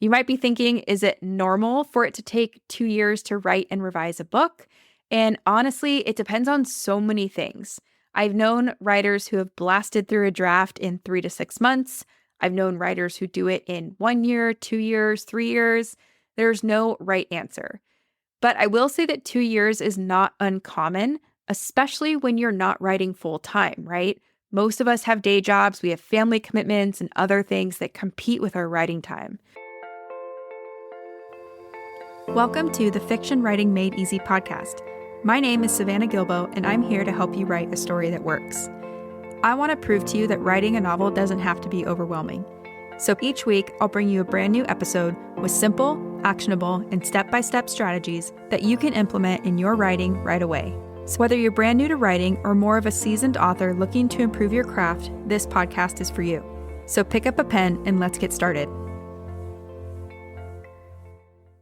You might be thinking, is it normal for it to take 2 years to write and revise a book? And honestly, it depends on so many things. I've known writers who have blasted through a draft in 3 to 6 months. I've known writers who do it in 1 year, 2 years, 3 years. There's no right answer. But I will say that 2 years is not uncommon, especially when you're not writing full time, right? Most of us have day jobs, we have family commitments and other things that compete with our writing time. Welcome to the Fiction Writing Made Easy podcast. My name is Savannah Gilbo, and I'm here to help you write a story that works. I want to prove to you that writing a novel doesn't have to be overwhelming. So each week, I'll bring you a brand new episode with simple, actionable, and step-by-step strategies that you can implement in your writing right away. So whether you're brand new to writing or more of a seasoned author looking to improve your craft, this podcast is for you. So pick up a pen and let's get started.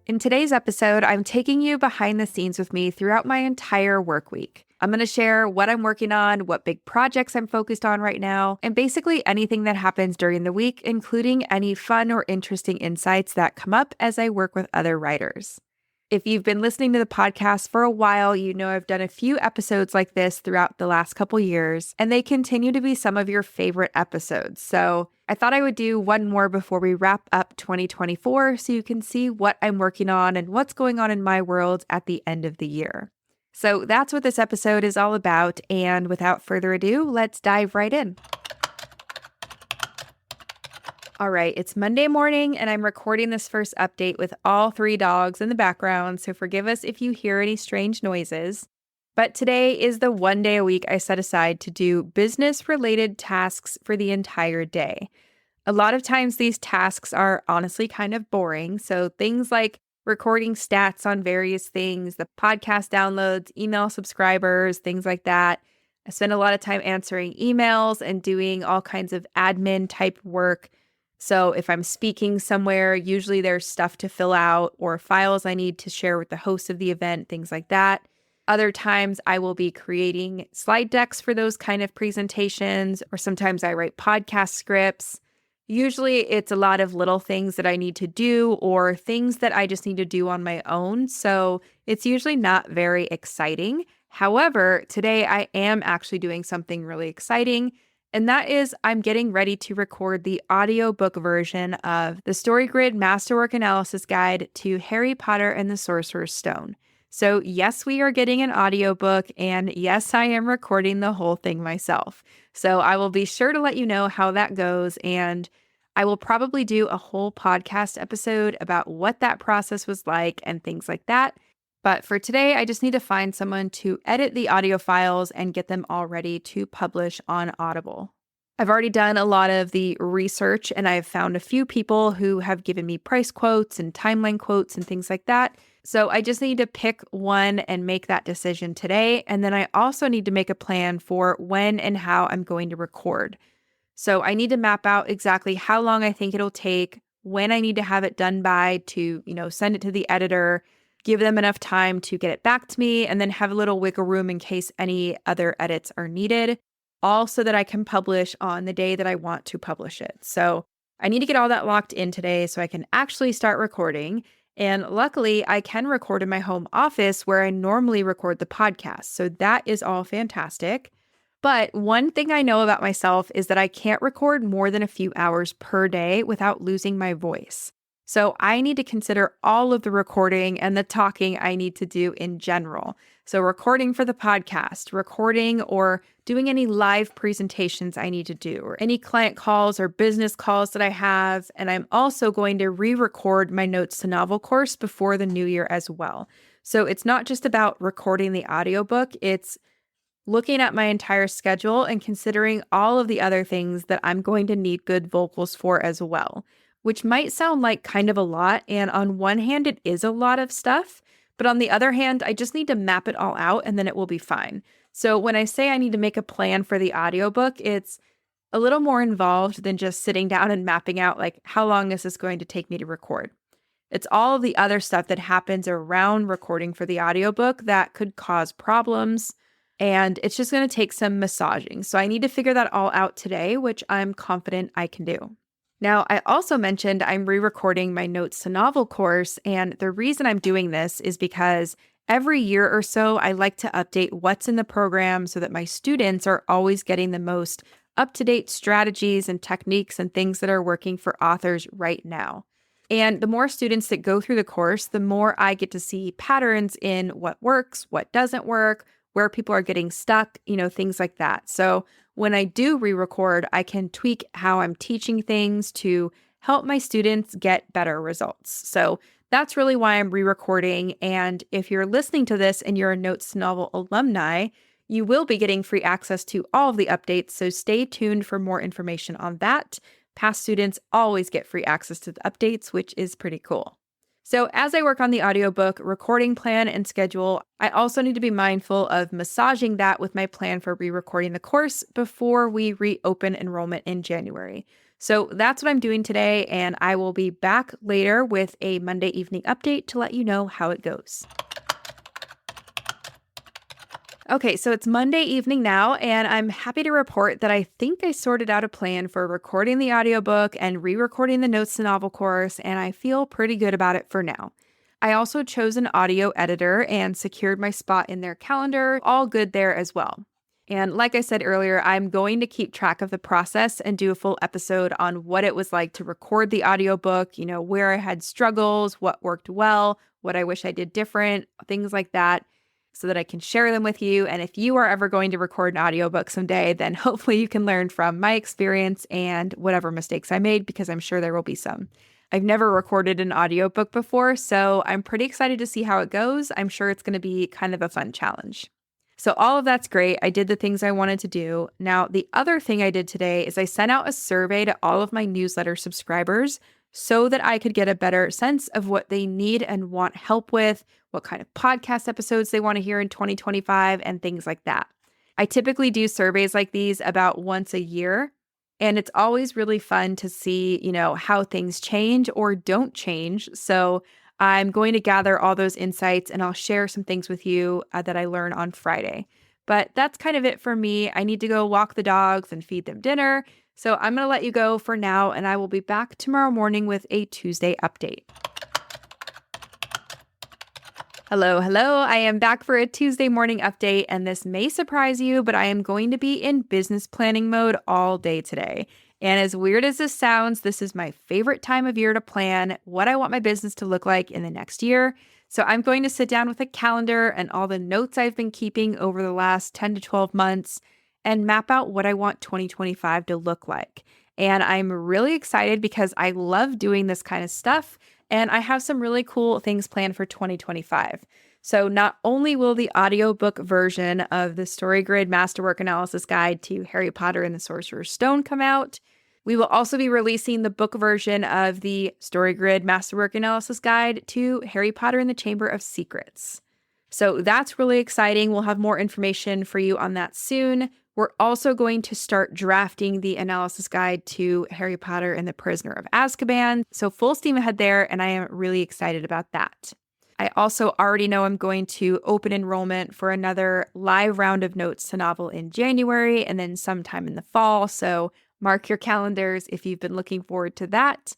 In today's episode, I'm taking you behind the scenes with me throughout my entire work week. I'm going to share what I'm working on, what big projects I'm focused on right now, and basically anything that happens during the week, including any fun or interesting insights that come up as I work with other writers. If you've been listening to the podcast for a while, you know I've done a few episodes like this throughout the last couple years, and they continue to be some of your favorite episodes. So I thought I would do one more before we wrap up 2024 so you can see what I'm working on and what's going on in my world at the end of the year. So that's what this episode is all about, and without further ado, let's dive right in. All right, it's Monday morning, and I'm recording this first update with all 3 dogs in the background, so forgive us if you hear any strange noises. But today is the one day a week I set aside to do business-related tasks for the entire day. A lot of times these tasks are honestly kind of boring, so things like recording stats on various things, the podcast downloads, email subscribers, things like that. I spend a lot of time answering emails and doing all kinds of admin type work. So if I'm speaking somewhere, usually there's stuff to fill out or files I need to share with the host of the event, things like that. Other times I will be creating slide decks for those kind of presentations, or sometimes I write podcast scripts. Usually it's a lot of little things that I need to do or things that I just need to do on my own. So it's usually not very exciting. However, today I am actually doing something really exciting. And that is I'm getting ready to record the audiobook version of the StoryGrid Masterwork Analysis Guide to Harry Potter and the Sorcerer's Stone. So yes, we are getting an audiobook, and yes, I am recording the whole thing myself. So I will be sure to let you know how that goes, and I will probably do a whole podcast episode about what that process was like and things like that. But for today, I just need to find someone to edit the audio files and get them all ready to publish on Audible. I've already done a lot of the research, and I've found a few people who have given me price quotes and timeline quotes and things like that. So I just need to pick one and make that decision today. And then I also need to make a plan for when and how I'm going to record. So I need to map out exactly how long I think it'll take, when I need to have it done by to, send it to the editor, give them enough time to get it back to me, and then have a little wiggle room in case any other edits are needed, all so that I can publish on the day that I want to publish it. So I need to get all that locked in today so I can actually start recording. And luckily, I can record in my home office where I normally record the podcast. So that is all fantastic. But one thing I know about myself is that I can't record more than a few hours per day without losing my voice. So I need to consider all of the recording and the talking I need to do in general. So recording for the podcast, recording or doing any live presentations I need to do, or any client calls or business calls that I have. And I'm also going to re-record my Notes to Novel course before the new year as well. So it's not just about recording the audiobook, it's looking at my entire schedule and considering all of the other things that I'm going to need good vocals for as well, which might sound like kind of a lot. And on one hand, it is a lot of stuff. But on the other hand, I just need to map it all out and then it will be fine. So when I say I need to make a plan for the audiobook, it's a little more involved than just sitting down and mapping out like how long this is going to take me to record. It's all of the other stuff that happens around recording for the audiobook that could cause problems. And it's just going to take some massaging. So I need to figure that all out today, which I'm confident I can do. Now, I also mentioned I'm re-recording my Notes to Novel course, and the reason I'm doing this is because every year or so, I like to update what's in the program so that my students are always getting the most up-to-date strategies and techniques and things that are working for authors right now. And the more students that go through the course, the more I get to see patterns in what works, what doesn't work, where people are getting stuck, things like that. So when I do re-record, I can tweak how I'm teaching things to help my students get better results. So that's really why I'm re-recording. And if you're listening to this and you're a Notes to Novel alumni, you will be getting free access to all of the updates. So stay tuned for more information on that. Past students always get free access to the updates, which is pretty cool. So as I work on the audiobook recording plan and schedule, I also need to be mindful of massaging that with my plan for re-recording the course before we reopen enrollment in January. So that's what I'm doing today, and I will be back later with a Monday evening update to let you know how it goes. Okay, so it's Monday evening now, and I'm happy to report that I think I sorted out a plan for recording the audiobook and re-recording the Notes to Novel course, and I feel pretty good about it for now. I also chose an audio editor and secured my spot in their calendar, all good there as well. And like I said earlier, I'm going to keep track of the process and do a full episode on what it was like to record the audiobook, where I had struggles, what worked well, what I wish I did different, things like that, so that I can share them with you. And if you are ever going to record an audiobook someday, then hopefully you can learn from my experience and whatever mistakes I made, because I'm sure there will be some. I've never recorded an audiobook before, so I'm pretty excited to see how it goes. I'm sure it's going to be kind of a fun challenge. So all of that's great. I did the things I wanted to do. Now, the other thing I did today is I sent out a survey to all of my newsletter subscribers so that I could get a better sense of what they need and want help with, what kind of podcast episodes they want to hear in 2025, and things like that. I typically do surveys like these about once a year, and it's always really fun to see, how things change or don't change. So I'm going to gather all those insights, and I'll share some things with you that I learn on Friday. But that's kind of it for me. I need to go walk the dogs and feed them dinner. So I'm going to let you go for now, and I will be back tomorrow morning with a Tuesday update. Hello. I am back for a Tuesday morning update, and this may surprise you, but I am going to be in business planning mode all day today. And as weird as this sounds, this is my favorite time of year to plan what I want my business to look like in the next year. So I'm going to sit down with a calendar and all the notes I've been keeping over the last 10 to 12 months and map out what I want 2025 to look like. And I'm really excited because I love doing this kind of stuff, and I have some really cool things planned for 2025. So not only will the audiobook version of the StoryGrid Masterwork Analysis Guide to Harry Potter and the Sorcerer's Stone come out, we will also be releasing the book version of the StoryGrid Masterwork Analysis Guide to Harry Potter and the Chamber of Secrets. So that's really exciting. We'll have more information for you on that soon. We're also going to start drafting the analysis guide to Harry Potter and the Prisoner of Azkaban. So full steam ahead there, and I am really excited about that. I also already know I'm going to open enrollment for another live round of Notes to Novel in January and then sometime in the fall. So mark your calendars if you've been looking forward to that.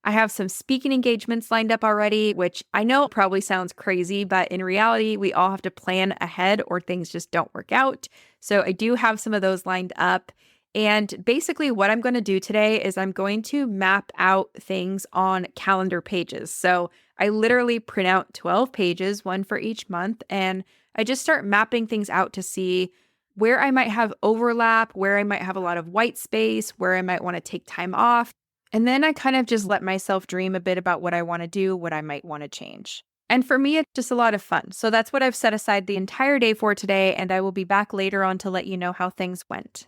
I have some speaking engagements lined up already, which I know probably sounds crazy, but in reality, we all have to plan ahead or things just don't work out. So I do have some of those lined up. And basically what I'm going to do today is I'm going to map out things on calendar pages. So I literally print out 12 pages, one for each month, and I just start mapping things out to see where I might have overlap, where I might have a lot of white space, where I might want to take time off. And then I kind of just let myself dream a bit about what I want to do, what I might want to change. And for me, it's just a lot of fun. So that's what I've set aside the entire day for today, and I will be back later on to let you know how things went.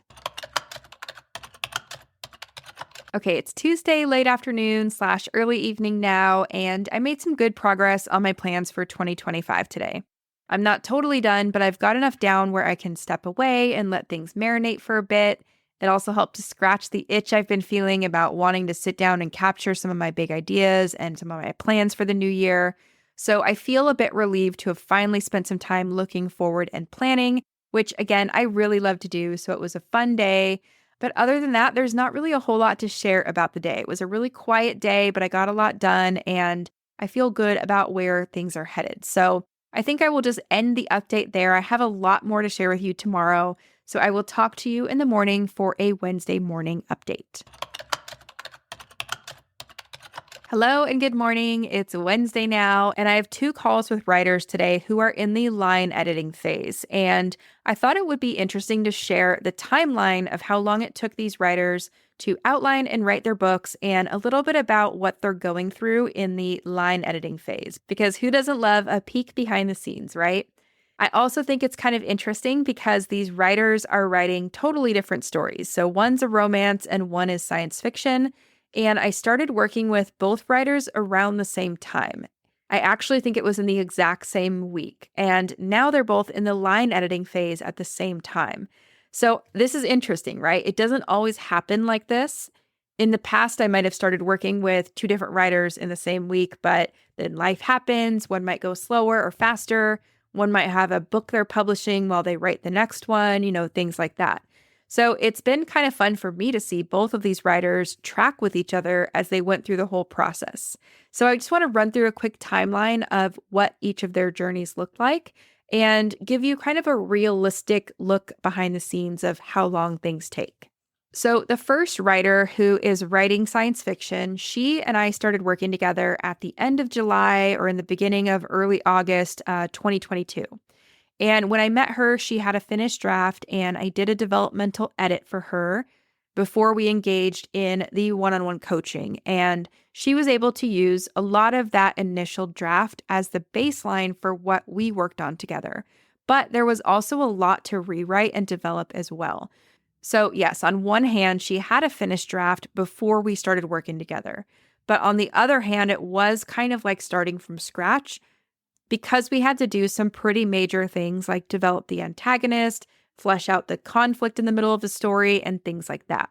Okay, it's Tuesday late afternoon / early evening now, and I made some good progress on my plans for 2025 today. I'm not totally done, but I've got enough down where I can step away and let things marinate for a bit. It also helped to scratch the itch I've been feeling about wanting to sit down and capture some of my big ideas and some of my plans for the new year. So I feel a bit relieved to have finally spent some time looking forward and planning, which again, I really love to do. So it was a fun day. But other than that, there's not really a whole lot to share about the day. It was a really quiet day, but I got a lot done and I feel good about where things are headed. So I think I will just end the update there. I have a lot more to share with you tomorrow. So I will talk to you in the morning for a Wednesday morning update. Hello and good morning. It's Wednesday now, and I have 2 calls with writers today who are in the line editing phase. And I thought it would be interesting to share the timeline of how long it took these writers to outline and write their books and a little bit about what they're going through in the line editing phase. Because who doesn't love a peek behind the scenes, right? I also think it's kind of interesting because these writers are writing totally different stories. So one's a romance and one is science fiction. And I started working with both writers around the same time. I actually think it was in the exact same week. And now they're both in the line editing phase at the same time. So this is interesting, right? It doesn't always happen like this. In the past, I might have started working with 2 different writers in the same week, but then life happens. One might go slower or faster. One might have a book they're publishing while they write the next one, things like that. So it's been kind of fun for me to see both of these writers track with each other as they went through the whole process. So I just want to run through a quick timeline of what each of their journeys looked like and give you kind of a realistic look behind the scenes of how long things take. So the first writer who is writing science fiction, she and I started working together at the end of July or in the beginning of early August 2022. And when I met her, she had a finished draft, and I did a developmental edit for her before we engaged in the one-on-one coaching. And she was able to use a lot of that initial draft as the baseline for what we worked on together. But there was also a lot to rewrite and develop as well. So yes, on one hand, she had a finished draft before we started working together. But on the other hand, it was kind of like starting from scratch, because we had to do some pretty major things like develop the antagonist, flesh out the conflict in the middle of the story, and things like that.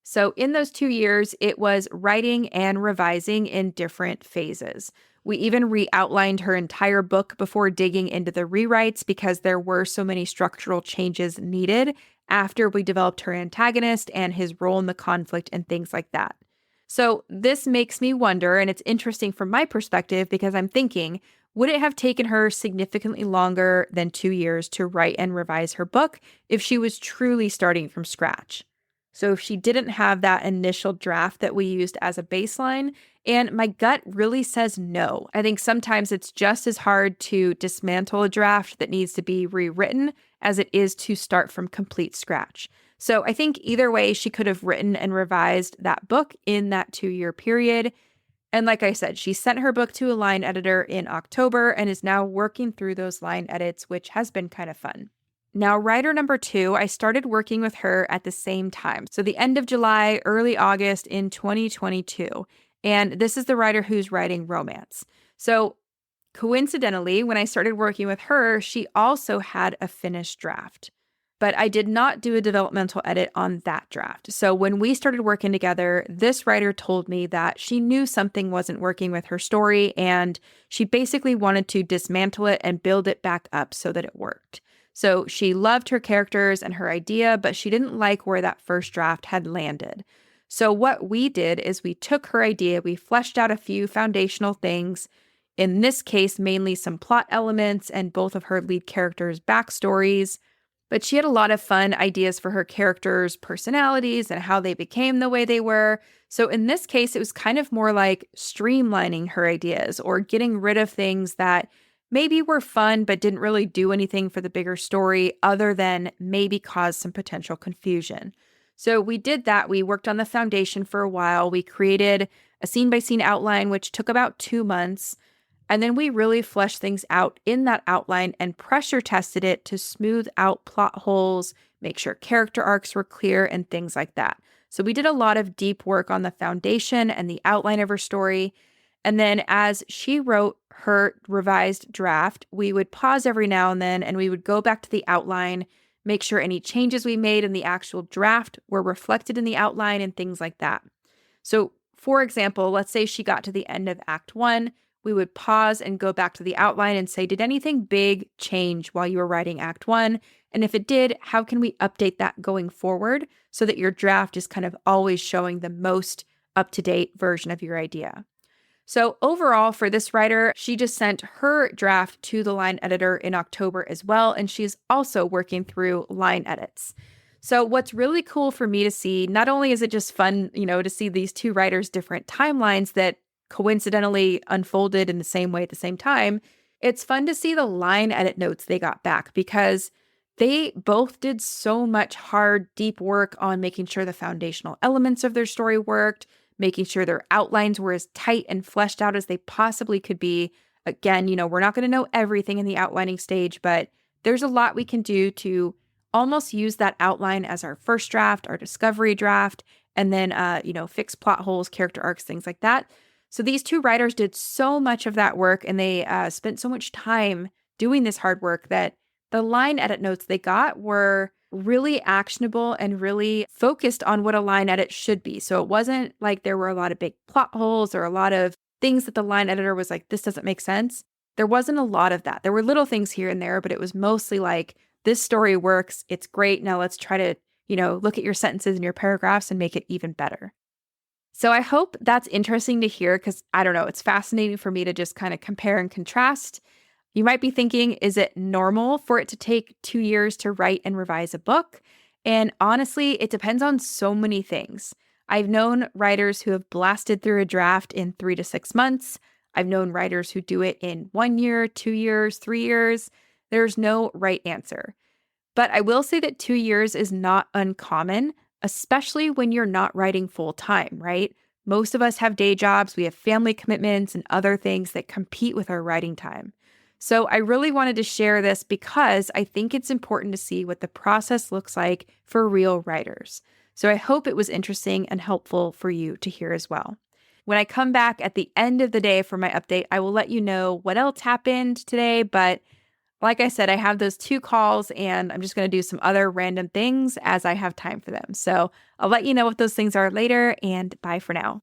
So in those 2 years, it was writing and revising in different phases. We even re-outlined her entire book before digging into the rewrites because there were so many structural changes needed after we developed her antagonist and his role in the conflict and things like that. So this makes me wonder, and it's interesting from my perspective because I'm thinking, would it have taken her significantly longer than 2 years to write and revise her book if she was truly starting from scratch? So if she didn't have that initial draft that we used as a baseline, and my gut really says no. I think sometimes it's just as hard to dismantle a draft that needs to be rewritten as it is to start from complete scratch. So I think either way, she could have written and revised that book in that 2-year period. And like I said, she sent her book to a line editor in October and is now working through those line edits, which has been kind of fun. Now, writer number 2, I started working with her at the same time. So the end of July, early August in 2022. And this is the writer who's writing romance. So coincidentally, when I started working with her, she also had a finished draft. But I did not do a developmental edit on that draft. So when we started working together, this writer told me that she knew something wasn't working with her story, and she basically wanted to dismantle it and build it back up so that it worked. So she loved her characters and her idea, but she didn't like where that first draft had landed. So what we did is we took her idea, we fleshed out a few foundational things, in this case, mainly some plot elements and both of her lead characters' backstories. But she had a lot of fun ideas for her characters' personalities and how they became the way they were. So in this case, it was kind of more like streamlining her ideas or getting rid of things that maybe were fun but didn't really do anything for the bigger story other than maybe cause some potential confusion. So we did that. We worked on the foundation for a while. We created a scene-by-scene outline, which took about 2 months. And then we really fleshed things out in that outline and pressure tested it to smooth out plot holes, make sure character arcs were clear, and things like that. So we did a lot of deep work on the foundation and the outline of her story. And then as she wrote her revised draft, we would pause every now and then and we would go back to the outline, make sure any changes we made in the actual draft were reflected in the outline and things like that. So for example, let's say she got to the end of Act 1. We would pause and go back to the outline and say, did anything big change while you were writing Act 1? And if it did, how can we update that going forward so that your draft is kind of always showing the most up-to-date version of your idea? So overall, for this writer, she just sent her draft to the line editor in October as well, and she's also working through line edits. So what's really cool for me to see, not only is it just fun, to see these two writers' different timelines that coincidentally unfolded in the same way at the same time, it's fun to see the line edit notes they got back because they both did so much hard, deep work on making sure the foundational elements of their story worked, making sure their outlines were as tight and fleshed out as they possibly could be. Again, we're not going to know everything in the outlining stage, but there's a lot we can do to almost use that outline as our first draft, our discovery draft, and then, fix plot holes, character arcs, things like that. So these two writers did so much of that work and they spent so much time doing this hard work that the line edit notes they got were really actionable and really focused on what a line edit should be. So it wasn't like there were a lot of big plot holes or a lot of things that the line editor was like, this doesn't make sense. There wasn't a lot of that. There were little things here and there, but it was mostly like, this story works. It's great. Now let's try to, look at your sentences and your paragraphs and make it even better. So I hope that's interesting to hear because I don't know, it's fascinating for me to just kind of compare and contrast. You might be thinking, is it normal for it to take 2 years to write and revise a book? And honestly, it depends on so many things. I've known writers who have blasted through a draft in 3 to 6 months. I've known writers who do it in 1 year, 2 years, 3 years. There's no right answer. But I will say that 2 years is not uncommon, especially when you're not writing full time, right? Most of us have day jobs, we have family commitments and other things that compete with our writing time. So I really wanted to share this because I think it's important to see what the process looks like for real writers. So I hope it was interesting and helpful for you to hear as well. When I come back at the end of the day for my update, I will let you know what else happened today. But like I said, I have those 2 calls and I'm just going to do some other random things as I have time for them. So I'll let you know what those things are later, and bye for now.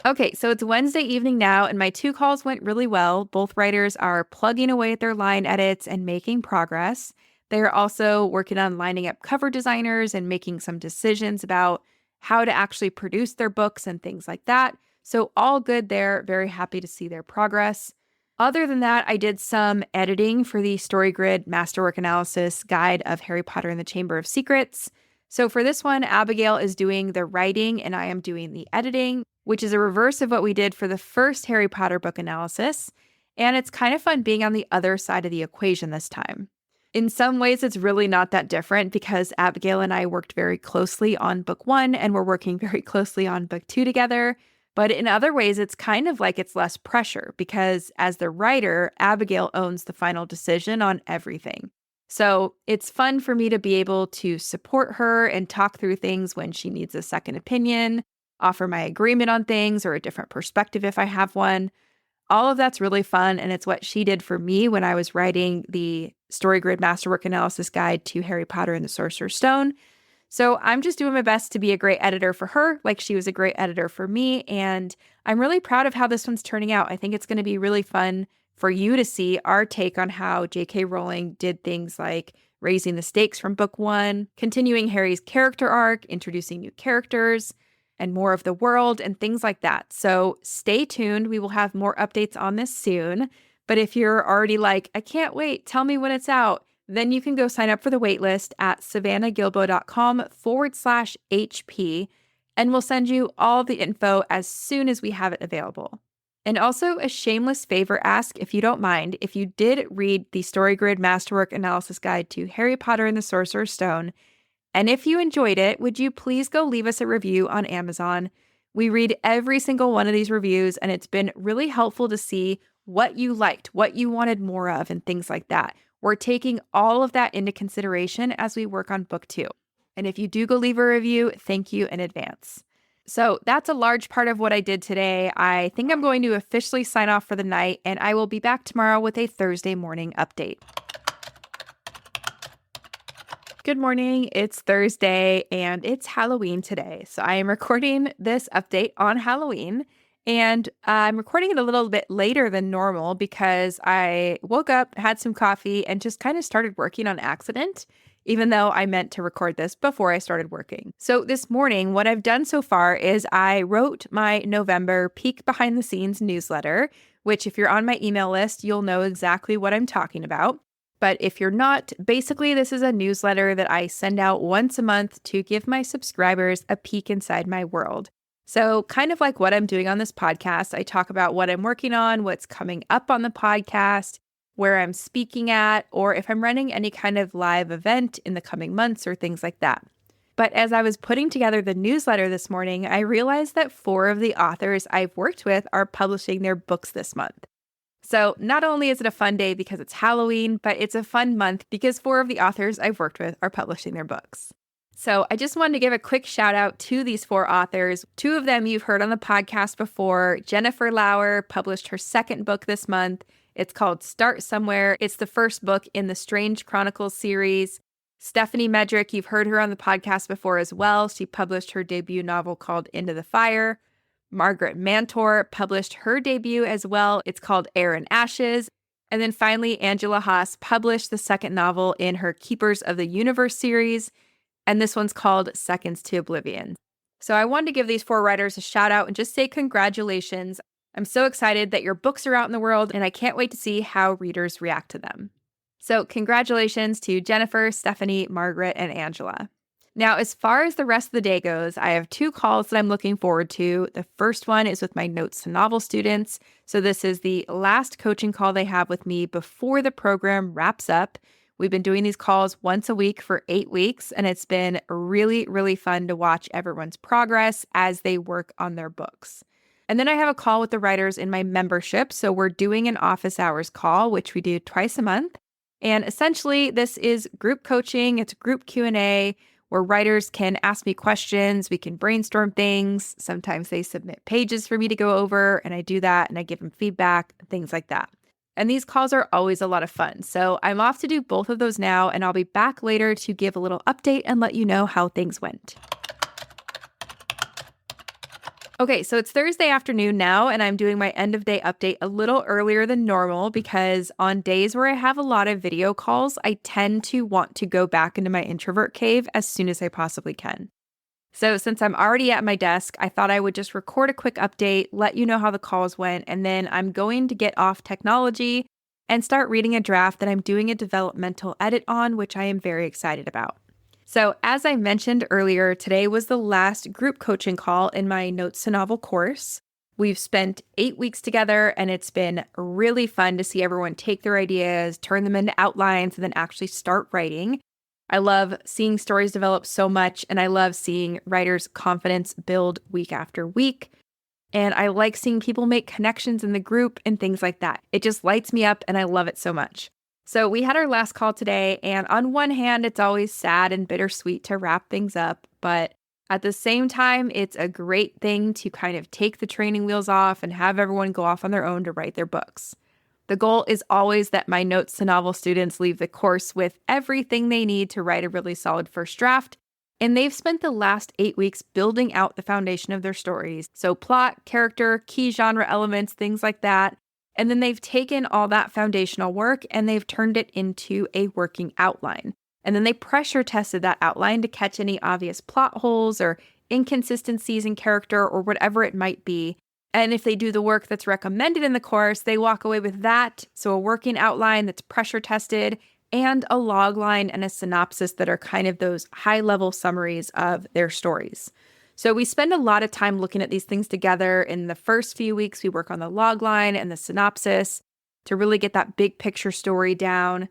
Okay, so it's Wednesday evening now, and my 2 calls went really well. Both writers are plugging away at their line edits and making progress. They are also working on lining up cover designers and making some decisions about how to actually produce their books and things like that. So all good there. Very happy to see their progress. Other than that, I did some editing for the StoryGrid Masterwork Analysis Guide of Harry Potter and the Chamber of Secrets. So for this one, Abigail is doing the writing and I am doing the editing, which is a reverse of what we did for the first Harry Potter book analysis. And it's kind of fun being on the other side of the equation this time. In some ways, it's really not that different because Abigail and I worked very closely on book 1 and we're working very closely on book 2 together. But in other ways, it's kind of like it's less pressure because as the writer, Abigail owns the final decision on everything. So it's fun for me to be able to support her and talk through things when she needs a second opinion, offer my agreement on things or a different perspective if I have one. All of that's really fun, and it's what she did for me when I was writing the StoryGrid Masterwork Analysis Guide to Harry Potter and the Sorcerer's Stone. So I'm just doing my best to be a great editor for her, like she was a great editor for me, and I'm really proud of how this one's turning out. I think it's going to be really fun for you to see our take on how J.K. Rowling did things like raising the stakes from book 1, continuing Harry's character arc, introducing new characters, and more of the world and things like that. So stay tuned. We will have more updates on this soon. But if you're already like, I can't wait, tell me when it's out, then you can go sign up for the waitlist at savannahgilbo.com/HP, and we'll send you all the info as soon as we have it available. And also a shameless favor ask, if you don't mind, if you did read the StoryGrid Masterwork Analysis Guide to Harry Potter and the Sorcerer's Stone, and if you enjoyed it, would you please go leave us a review on Amazon? We read every single one of these reviews, and it's been really helpful to see what you liked, what you wanted more of, and things like that. We're taking all of that into consideration as we work on book 2. And if you do go leave a review, thank you in advance. So that's a large part of what I did today. I think I'm going to officially sign off for the night, and I will be back tomorrow with a Thursday morning update. Good morning. It's Thursday and it's Halloween today. So I am recording this update on Halloween. And I'm recording it a little bit later than normal because I woke up, had some coffee, and just kind of started working on accident, even though I meant to record this before I started working. So this morning, what I've done so far is I wrote my November peek behind the scenes newsletter, which if you're on my email list, you'll know exactly what I'm talking about. But if you're not, basically this is a newsletter that I send out once a month to give my subscribers a peek inside my world. So kind of like what I'm doing on this podcast, I talk about what I'm working on, what's coming up on the podcast, where I'm speaking at, or if I'm running any kind of live event in the coming months or things like that. But as I was putting together the newsletter this morning, I realized that 4 of the authors I've worked with are publishing their books this month. So not only is it a fun day because it's Halloween, but it's a fun month because 4 of the authors I've worked with are publishing their books. So I just wanted to give a quick shout out to these 4 authors. 2 of them you've heard on the podcast before. Jennifer Lauer published her 2nd book this month. It's called Start Somewhere. It's the first book in the Strange Chronicles series. Stephanie Medrick, you've heard her on the podcast before as well. She published her debut novel called Into the Fire. Margaret Mantor published her debut as well. It's called Air and Ashes. And then finally, Angela Haas published the 2nd novel in her Keepers of the Universe series. And this one's called Seconds to Oblivion. So I wanted to give these 4 writers a shout out and just say congratulations. I'm so excited that your books are out in the world, and I can't wait to see how readers react to them. So congratulations to Jennifer, Stephanie, Margaret, and Angela. Now, as far as the rest of the day goes, I have 2 calls that I'm looking forward to. The first one is with my Notes to Novel students. So this is the last coaching call they have with me before the program wraps up. We've been doing these calls once a week for 8 weeks, and it's been really, really fun to watch everyone's progress as they work on their books. And then I have a call with the writers in my membership. So we're doing an office hours call, which we do twice a month. And essentially, this is group coaching. It's a group Q&A where writers can ask me questions. We can brainstorm things. Sometimes they submit pages for me to go over, and I do that, and I give them feedback, things like that. And these calls are always a lot of fun. So I'm off to do both of those now, and I'll be back later to give a little update and let you know how things went. Okay, so it's Thursday afternoon now, and I'm doing my end of day update a little earlier than normal because on days where I have a lot of video calls, I tend to want to go back into my introvert cave as soon as I possibly can. So since I'm already at my desk, I thought I would just record a quick update, let you know how the calls went, and then I'm going to get off technology and start reading a draft that I'm doing a developmental edit on, which I am very excited about. So as I mentioned earlier, today was the last group coaching call in my Notes to Novel course. We've spent 8 weeks together, and it's been really fun to see everyone take their ideas, turn them into outlines, and then actually start writing. I love seeing stories develop so much, and I love seeing writers' confidence build week after week. And I like seeing people make connections in the group and things like that. It just lights me up, and I love it so much. So we had our last call today, and on one hand, it's always sad and bittersweet to wrap things up, but at the same time, it's a great thing to kind of take the training wheels off and have everyone go off on their own to write their books. The goal is always that my Notes to Novel students leave the course with everything they need to write a really solid first draft, and they've spent the last 8 weeks building out the foundation of their stories. So plot, character, key genre elements, things like that. And then they've taken all that foundational work and they've turned it into a working outline. And then they pressure tested that outline to catch any obvious plot holes or inconsistencies in character or whatever it might be. And if they do the work that's recommended in the course, they walk away with that. So a working outline that's pressure tested and a log line and a synopsis that are kind of those high-level summaries of their stories. So we spend a lot of time looking at these things together. In the first few weeks, we work on the log line and the synopsis to really get that big picture story down,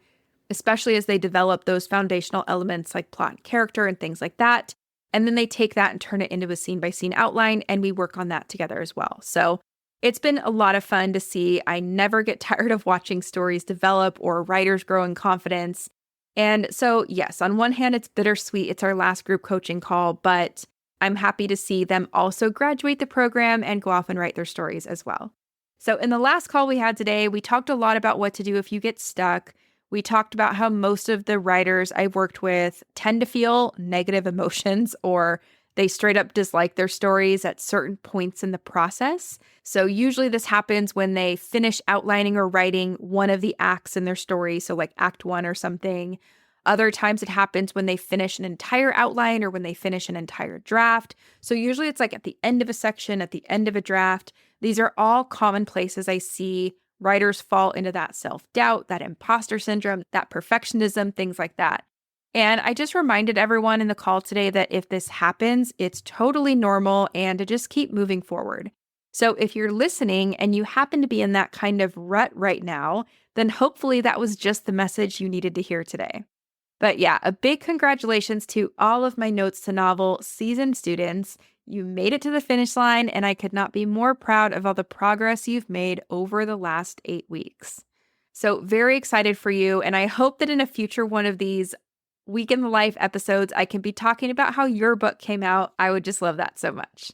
especially as they develop those foundational elements like plot and character and things like that. And then they take that and turn it into a scene-by-scene outline, and we work on that together as well. So it's been a lot of fun to see. I never get tired of watching stories develop or writers grow in confidence. And so, yes, on one hand, it's bittersweet. It's our last group coaching call, but I'm happy to see them also graduate the program and go off and write their stories as well. So in the last call we had today, we talked a lot about what to do if you get stuck. We talked about how most of the writers I've worked with tend to feel negative emotions or they straight up dislike their stories at certain points in the process. So usually this happens when they finish outlining or writing one of the acts in their story, so like act 1 or something. Other times it happens when they finish an entire outline or when they finish an entire draft. So usually it's like at the end of a section, at the end of a draft. These are all common places I see writers fall into that self-doubt, that imposter syndrome, that perfectionism, things like that. And I just reminded everyone in the call today that if this happens, it's totally normal and to just keep moving forward. So if you're listening and you happen to be in that kind of rut right now, then hopefully that was just the message you needed to hear today. But yeah, a big congratulations to all of my Notes to Novel seasoned students. You made it to the finish line, and I could not be more proud of all the progress you've made over the last 8 weeks. So very excited for you, and I hope that in a future one of these Week in the Life episodes, I can be talking about how your book came out. I would just love that so much.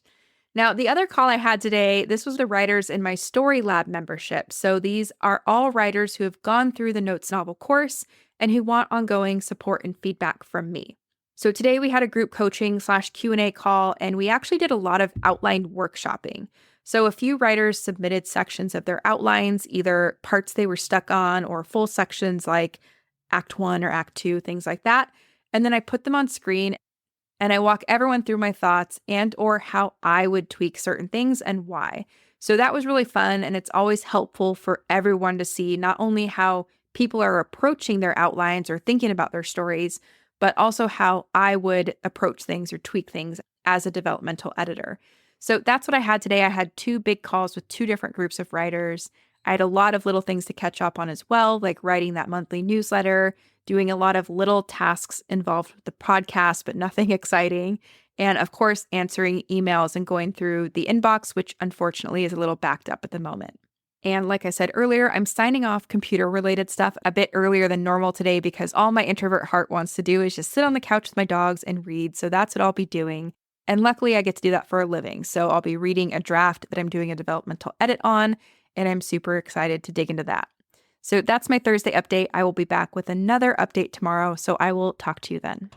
Now, the other call I had today, this was the writers in my Story Lab membership. So these are all writers who have gone through the Notes Novel course and who want ongoing support and feedback from me. So today we had a group coaching / Q&A call, and we actually did a lot of outline workshopping. So a few writers submitted sections of their outlines, either parts they were stuck on or full sections like Act 1 or Act 2, things like that. And then I put them on screen and I walk everyone through my thoughts and or how I would tweak certain things and why. So that was really fun, and it's always helpful for everyone to see not only how people are approaching their outlines or thinking about their stories, but also how I would approach things or tweak things as a developmental editor. So that's what I had today. I had 2 big calls with 2 different groups of writers. I had a lot of little things to catch up on as well, like writing that monthly newsletter, doing a lot of little tasks involved with the podcast, but nothing exciting. And of course, answering emails and going through the inbox, which unfortunately is a little backed up at the moment. And like I said earlier, I'm signing off computer-related stuff a bit earlier than normal today because all my introvert heart wants to do is just sit on the couch with my dogs and read. So that's what I'll be doing. And luckily, I get to do that for a living. So I'll be reading a draft that I'm doing a developmental edit on, and I'm super excited to dig into that. So that's my Thursday update. I will be back with another update tomorrow, so I will talk to you then.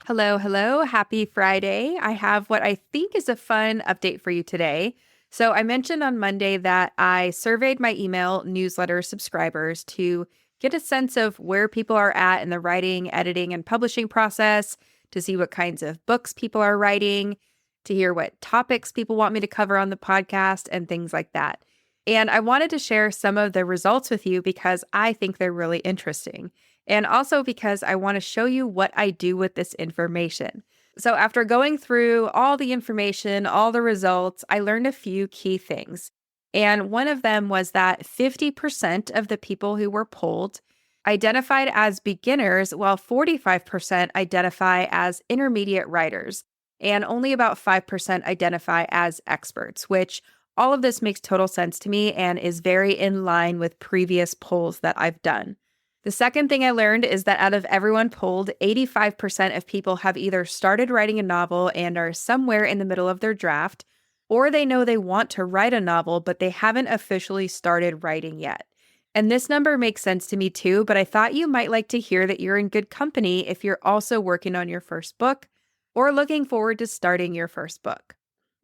Hello. Happy Friday. I have what I think is a fun update for you today. So I mentioned on Monday that I surveyed my email newsletter subscribers to get a sense of where people are at in the writing, editing, and publishing process, to see what kinds of books people are writing, to hear what topics people want me to cover on the podcast, and things like that. And I wanted to share some of the results with you because I think they're really interesting. And also because I want to show you what I do with this information. So after going through all the information, all the results, I learned a few key things. And one of them was that 50% of the people who were polled identified as beginners, while 45% identify as intermediate writers, and only about 5% identify as experts, which all of this makes total sense to me and is very in line with previous polls that I've done. The second thing I learned is that out of everyone polled, 85% of people have either started writing a novel and are somewhere in the middle of their draft, or they know they want to write a novel, but they haven't officially started writing yet. And this number makes sense to me too, but I thought you might like to hear that you're in good company if you're also working on your first book or looking forward to starting your first book.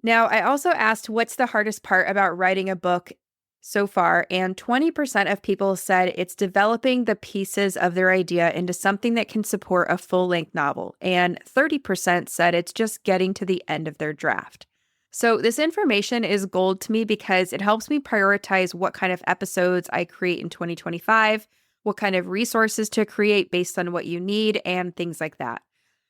Now, I also asked what's the hardest part about writing a book so far, and 20% of people said it's developing the pieces of their idea into something that can support a full-length novel, and 30% said it's just getting to the end of their draft. So this information is gold to me because it helps me prioritize what kind of episodes I create in 2025, what kind of resources to create based on what you need, and things like that.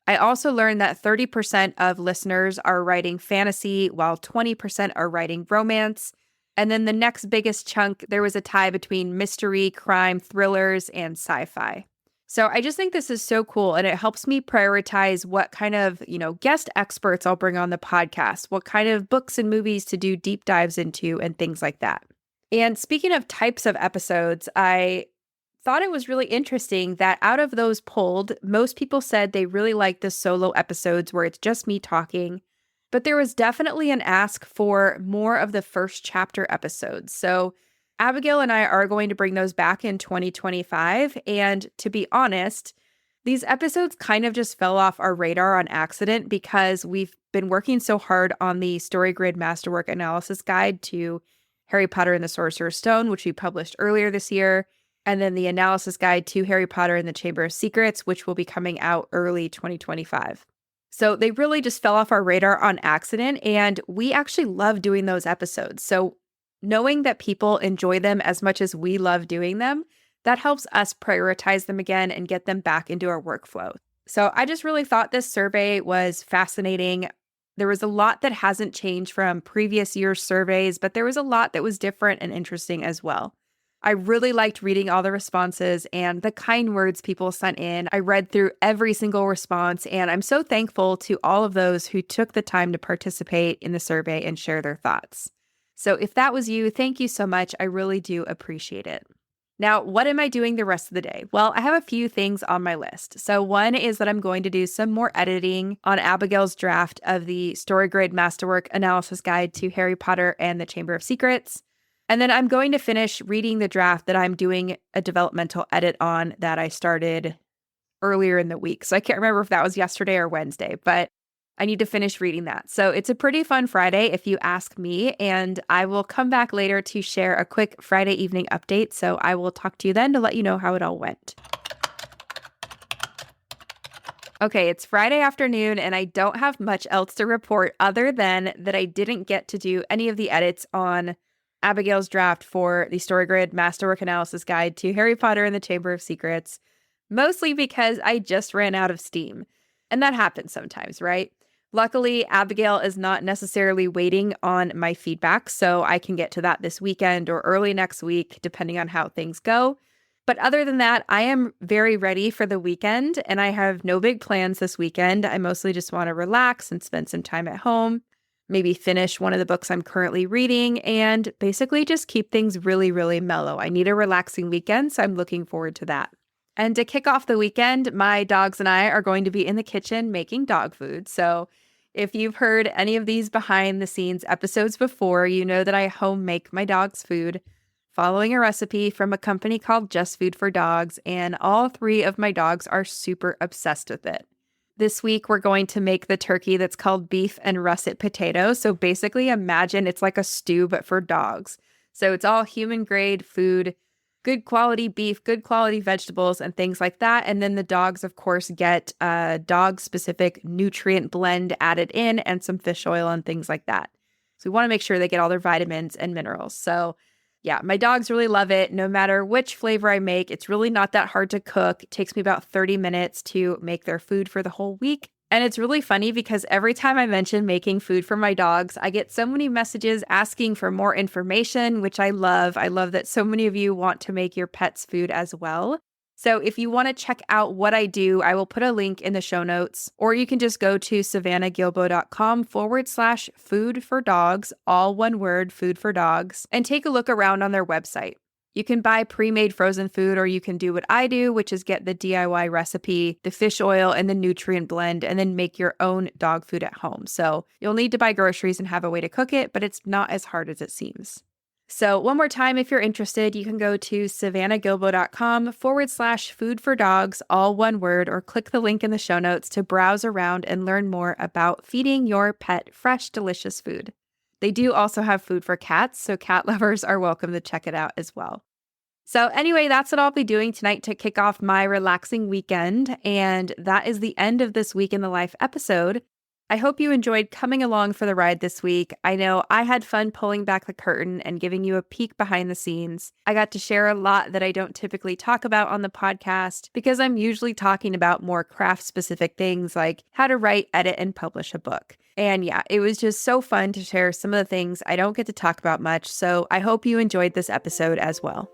I also learned that 30% of listeners are writing fantasy, while 20% are writing romance. And then the next biggest chunk, there was a tie between mystery, crime, thrillers, and sci-fi. So I just think this is so cool, and it helps me prioritize what kind of, guest experts I'll bring on the podcast, what kind of books and movies to do deep dives into, and things like that. And speaking of types of episodes, I thought it was really interesting that out of those polled, most people said they really like the solo episodes where it's just me talking. But there was definitely an ask for more of the first chapter episodes. So Abigail and I are going to bring those back in 2025. And to be honest, These episodes kind of just fell off our radar on accident because we've been working so hard on the StoryGrid Masterwork Analysis Guide to Harry Potter and the Sorcerer's Stone, which we published earlier this year, and then the Analysis Guide to Harry Potter and the Chamber of Secrets, which will be coming out early 2025. So they really just fell off our radar on accident, and we actually love doing those episodes. So knowing that people enjoy them as much as we love doing them, that helps us prioritize them again and get them back into our workflow. So I just really thought this survey was fascinating. There was a lot that hasn't changed from previous year's surveys, but there was a lot that was different and interesting as well. I really liked reading all the responses and the kind words people sent in. I read through every single response, and I'm so thankful to all of those who took the time to participate in the survey and share their thoughts. So if that was you, thank you so much. I really do appreciate it. Now, what am I doing the rest of the day? Well, I have a few things on my list. So one is that I'm going to do some more editing on Abigail's draft of the StoryGrid Masterwork Analysis Guide to Harry Potter and the Chamber of Secrets. And then I'm going to finish reading the draft that I'm doing a developmental edit on that I started earlier in the week. So I can't remember if that was yesterday or Wednesday, but I need to finish reading that. So it's a pretty fun Friday if you ask me, and I will come back later to share a quick Friday evening update. So I will talk to you then to let you know how it all went. Okay, it's Friday afternoon, and I don't have much else to report other than that I didn't get to do any of the edits on Abigail's draft for the StoryGrid Masterwork Analysis Guide to Harry Potter and the Chamber of Secrets, mostly because I just ran out of steam. And that happens sometimes, right? Luckily, Abigail is not necessarily waiting on my feedback, so I can get to that this weekend or early next week, depending on how things go. But other than that, I am very ready for the weekend, and I have no big plans this weekend. I mostly just want to relax and spend some time at home, maybe finish one of the books I'm currently reading, and basically just keep things really, really mellow. I need a relaxing weekend, so I'm looking forward to that. And to kick off the weekend, my dogs and I are going to be in the kitchen making dog food. So if you've heard any of these behind the scenes episodes before, you know that I home make my dogs' food following a recipe from a company called Just Food for Dogs, and all three of my dogs are super obsessed with it. This week, we're going to make the turkey that's called beef and russet potato. So basically, imagine it's like a stew, but for dogs. So it's all human grade food, good quality beef, good quality vegetables, and things like that. And then the dogs, of course, get a dog-specific nutrient blend added in and some fish oil and things like that. So we want to make sure they get all their vitamins and minerals. So yeah, my dogs really love it. No matter which flavor I make, it's really not that hard to cook. It takes me about 30 minutes to make their food for the whole week. And it's really funny because every time I mention making food for my dogs, I get so many messages asking for more information, which I love. I love that so many of you want to make your pets food as well. So if you want to check out what I do, I will put a link in the show notes, or you can just go to savannahgilbo.com/food for dogs, all one word, food for dogs, and take a look around on their website. You can buy pre-made frozen food, or you can do what I do, which is get the DIY recipe, the fish oil, and the nutrient blend, and then make your own dog food at home. So you'll need to buy groceries and have a way to cook it, but it's not as hard as it seems. So one more time, if you're interested, you can go to savannahgilbo.com/food for dogs, all one word, or click the link in the show notes to browse around and learn more about feeding your pet fresh, delicious food. They do also have food for cats, so cat lovers are welcome to check it out as well. So anyway, that's what I'll be doing tonight to kick off my relaxing weekend, and that is the end of this Week in the Life episode. I hope you enjoyed coming along for the ride this week. I know I had fun pulling back the curtain and giving you a peek behind the scenes. I got to share a lot that I don't typically talk about on the podcast because I'm usually talking about more craft-specific things like how to write, edit, and publish a book. And yeah, it was just so fun to share some of the things I don't get to talk about much, so I hope you enjoyed this episode as well.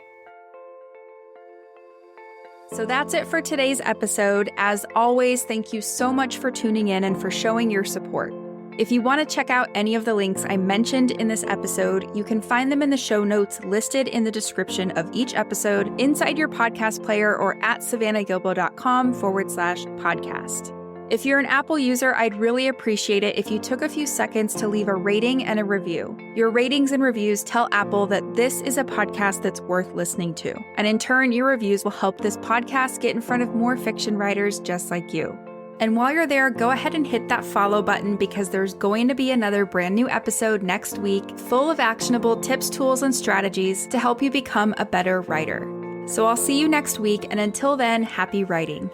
So that's it for today's episode. As always, thank you so much for tuning in and for showing your support. If you want to check out any of the links I mentioned in this episode, you can find them in the show notes listed in the description of each episode inside your podcast player or at savannahgilbo.com/podcast. If you're an Apple user, I'd really appreciate it if you took a few seconds to leave a rating and a review. Your ratings and reviews tell Apple that this is a podcast that's worth listening to. And in turn, your reviews will help this podcast get in front of more fiction writers just like you. And while you're there, go ahead and hit that follow button because there's going to be another brand new episode next week full of actionable tips, tools, and strategies to help you become a better writer. So I'll see you next week, and until then, happy writing.